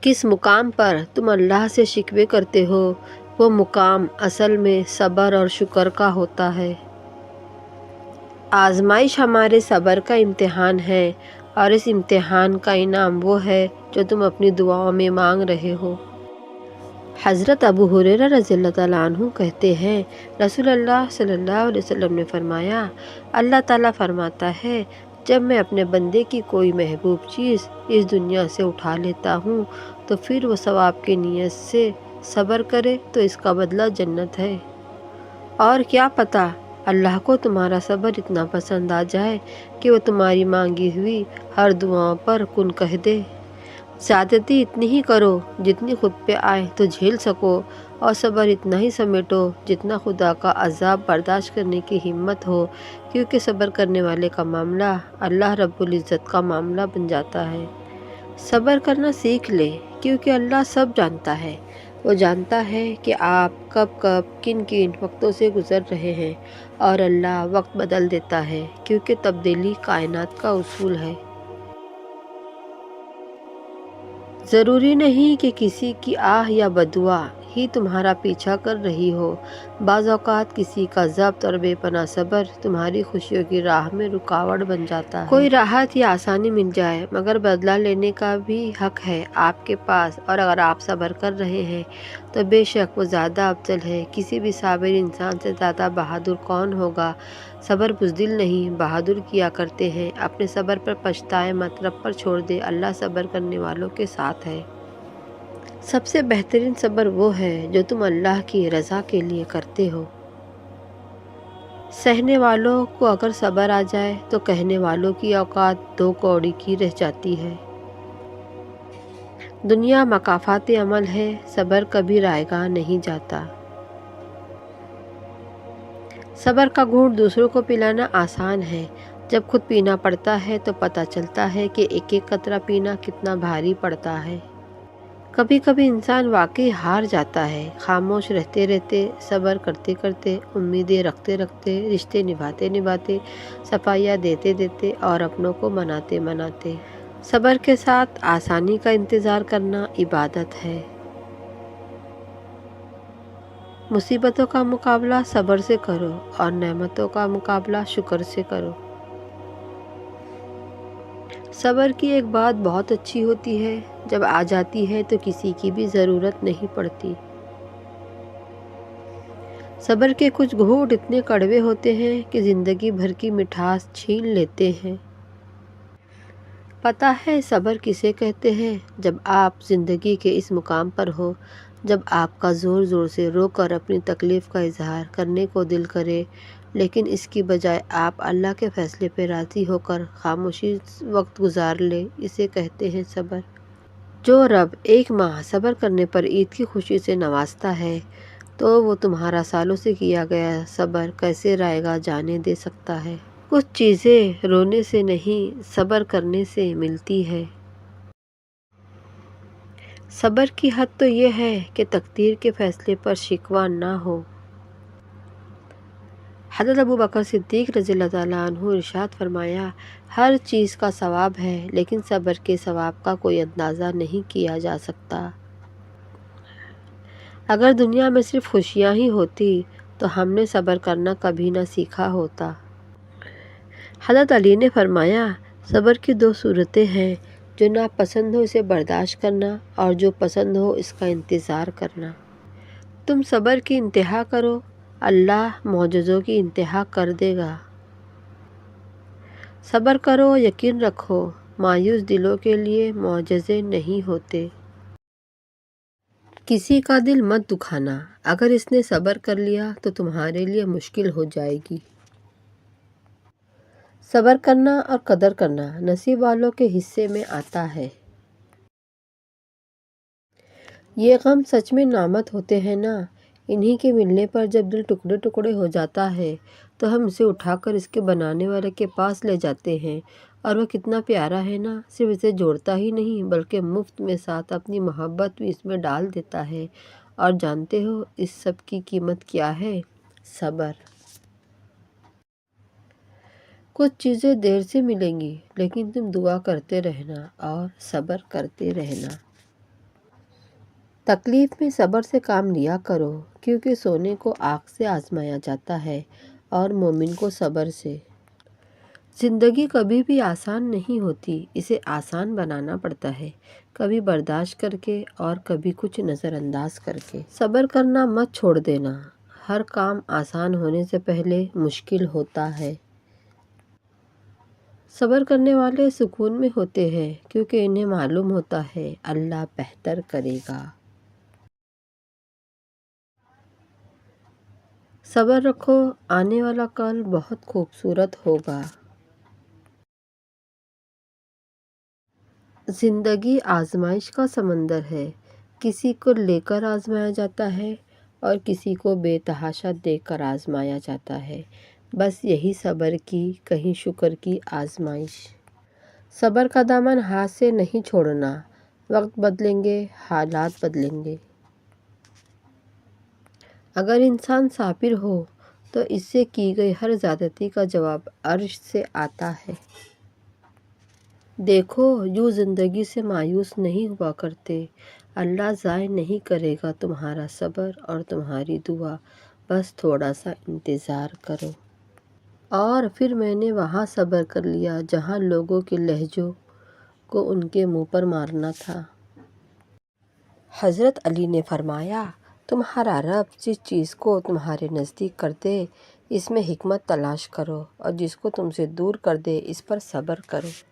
کس مقام پر تم اللہ سے شکوے کرتے ہو، وہ مقام اصل میں صبر اور شکر کا ہوتا ہے۔ آزمائش ہمارے صبر کا امتحان ہے، اور اس امتحان کا انعام وہ ہے جو تم اپنی دعاؤں میں مانگ رہے ہو۔ حضرت ابو ہریرہ رضی اللہ تعالیٰ عنہ کہتے ہیں، رسول اللہ صلی اللہ علیہ وسلم نے فرمایا، اللہ تعالیٰ فرماتا ہے، جب میں اپنے بندے کی کوئی محبوب چیز اس دنیا سے اٹھا لیتا ہوں تو پھر وہ ثواب کی نیت سے صبر کرے تو اس کا بدلہ جنت ہے۔ اور کیا پتہ اللہ کو تمہارا صبر اتنا پسند آ جائے کہ وہ تمہاری مانگی ہوئی ہر دعاؤں پر کن کہہ دے۔ زیادتی اتنی ہی کرو جتنی خود پہ آئے تو جھیل سکو، اور صبر اتنا ہی سمیٹو جتنا خدا کا عذاب برداشت کرنے کی ہمت ہو، کیونکہ صبر کرنے والے کا معاملہ اللہ رب العزت کا معاملہ بن جاتا ہے۔ صبر کرنا سیکھ لے، کیونکہ اللہ سب جانتا ہے۔ وہ جانتا ہے کہ آپ کب کن وقتوں سے گزر رہے ہیں، اور اللہ وقت بدل دیتا ہے، کیونکہ تبدیلی کائنات کا اصول ہے۔ ضروری نہیں کہ کسی کی آہ یا بددعا ہی تمہارا پیچھا کر رہی ہو۔ بعض اوقات کسی کا ضبط اور بے پناہ صبر تمہاری خوشیوں کی راہ میں رکاوٹ بن جاتا ہے۔ کوئی راحت یا آسانی مل جائے، مگر بدلہ لینے کا بھی حق ہے آپ کے پاس، اور اگر آپ صبر کر رہے ہیں تو بے شک وہ زیادہ افضل ہے۔ کسی بھی صابر انسان سے زیادہ بہادر کون ہوگا؟ صبر بزدل نہیں، بہادر کیا کرتے ہیں۔ اپنے صبر پر پچھتائے مت، رب پر چھوڑ دے، اللہ صبر کرنے والوں کے ساتھ ہے۔ سب سے بہترین صبر وہ ہے جو تم اللہ کی رضا کے لیے کرتے ہو۔ سہنے والوں کو اگر صبر آ جائے تو کہنے والوں کی اوقات دو کوڑی کی رہ جاتی ہے۔ دنیا مکافات عمل ہے، صبر کبھی رائیگاں نہیں جاتا۔ صبر کا گھونٹ دوسروں کو پلانا آسان ہے، جب خود پینا پڑتا ہے تو پتہ چلتا ہے کہ ایک ایک قطرہ پینا کتنا بھاری پڑتا ہے۔ کبھی کبھی انسان واقعی ہار جاتا ہے، خاموش رہتے رہتے، صبر کرتے کرتے، امیدیں رکھتے رکھتے، رشتے نبھاتے نبھاتے، صفائیاں دیتے دیتے، اور اپنوں کو مناتے مناتے۔ صبر کے ساتھ آسانی کا انتظار کرنا عبادت ہے۔ مصیبتوں کا مقابلہ صبر سے کرو، اور نعمتوں کا مقابلہ شکر سے کرو۔ صبر کی ایک بات بہت اچھی ہوتی ہے، جب آ جاتی ہے تو کسی کی بھی ضرورت نہیں پڑتی۔ صبر کے کچھ گھونٹ اتنے کڑوے ہوتے ہیں کہ زندگی بھر کی مٹھاس چھین لیتے ہیں۔ پتہ ہے صبر کسے کہتے ہیں؟ جب آپ زندگی کے اس مقام پر ہو، جب آپ کا زور زور سے رو کر اپنی تکلیف کا اظہار کرنے کو دل کرے، لیکن اس کی بجائے آپ اللہ کے فیصلے پہ راضی ہو کر خاموشی وقت گزار لے، اسے کہتے ہیں صبر۔ جو رب ایک ماہ صبر کرنے پر عید کی خوشی سے نوازتا ہے، تو وہ تمہارا سالوں سے کیا گیا صبر کیسے رائیگاں جانے دے سکتا ہے۔ کچھ چیزیں رونے سے نہیں، صبر کرنے سے ملتی ہے۔ صبر کی حد تو یہ ہے کہ تقدیر کے فیصلے پر شکوہ نہ ہو۔ حضرت ابو بکر صدیق رضی اللہ تعالیٰ عنہ ارشاد فرمایا، ہر چیز کا ثواب ہے، لیکن صبر کے ثواب کا کوئی اندازہ نہیں کیا جا سکتا۔ اگر دنیا میں صرف خوشیاں ہی ہوتی تو ہم نے صبر کرنا کبھی نہ سیکھا ہوتا۔ حضرت علی نے فرمایا، صبر کی دو صورتیں ہیں، جو ناپسند ہو اسے برداشت کرنا، اور جو پسند ہو اس کا انتظار کرنا۔ تم صبر کی انتہا کرو، اللہ معجزوں کی انتہا کر دے گا۔ صبر کرو، یقین رکھو، مایوس دلوں کے لیے معجزے نہیں ہوتے۔ کسی کا دل مت دکھانا، اگر اس نے صبر کر لیا تو تمہارے لیے مشکل ہو جائے گی۔ صبر کرنا اور قدر کرنا نصیب والوں کے حصے میں آتا ہے۔ یہ غم سچ میں نعمت ہوتے ہیں نا، انہی کے ملنے پر جب دل ٹکڑے ٹکڑے ہو جاتا ہے تو ہم اسے اٹھا کر اس کے بنانے والے کے پاس لے جاتے ہیں، اور وہ کتنا پیارا ہے نا، صرف اسے جوڑتا ہی نہیں بلکہ مفت میں ساتھ اپنی محبت بھی اس میں ڈال دیتا ہے۔ اور جانتے ہو اس سب کی قیمت کیا ہے؟ صبر۔ کچھ چیزیں دیر سے ملیں گی، لیکن تم دعا کرتے رہنا اور صبر کرتے رہنا۔ تکلیف میں صبر سے کام لیا کرو، کیونکہ سونے کو آگ سے آزمایا جاتا ہے اور مومن کو صبر سے۔ زندگی کبھی بھی آسان نہیں ہوتی، اسے آسان بنانا پڑتا ہے، کبھی برداشت کر کے اور کبھی کچھ نظر انداز کر کے۔ صبر کرنا مت چھوڑ دینا، ہر کام آسان ہونے سے پہلے مشکل ہوتا ہے۔ صبر کرنے والے سکون میں ہوتے ہیں، کیونکہ انہیں معلوم ہوتا ہے اللہ بہتر کرے گا۔ صبر رکھو، آنے والا کل بہت خوبصورت ہوگا۔ زندگی آزمائش کا سمندر ہے، کسی کو لے کر آزمایا جاتا ہے اور کسی کو بے تحاشا دیکھ کر آزمایا جاتا ہے، بس یہی صبر کی کہیں شکر کی آزمائش۔ صبر کا دامن ہاتھ سے نہیں چھوڑنا، وقت بدلیں گے، حالات بدلیں گے۔ اگر انسان صابر ہو تو اس سے کی گئی ہر زیادتی کا جواب عرش سے آتا ہے۔ دیکھو، یوں زندگی سے مایوس نہیں ہوا کرتے، اللہ ضائع نہیں کرے گا تمہارا صبر اور تمہاری دعا، بس تھوڑا سا انتظار کرو۔ اور پھر میں نے وہاں صبر کر لیا جہاں لوگوں کے لہجوں کو ان کے منہ پر مارنا تھا۔ حضرت علی نے فرمایا، تمہارا رب جس چیز کو تمہارے نزدیک کر دے اس میں حکمت تلاش کرو، اور جس کو تم سے دور کر دے اس پر صبر کرو۔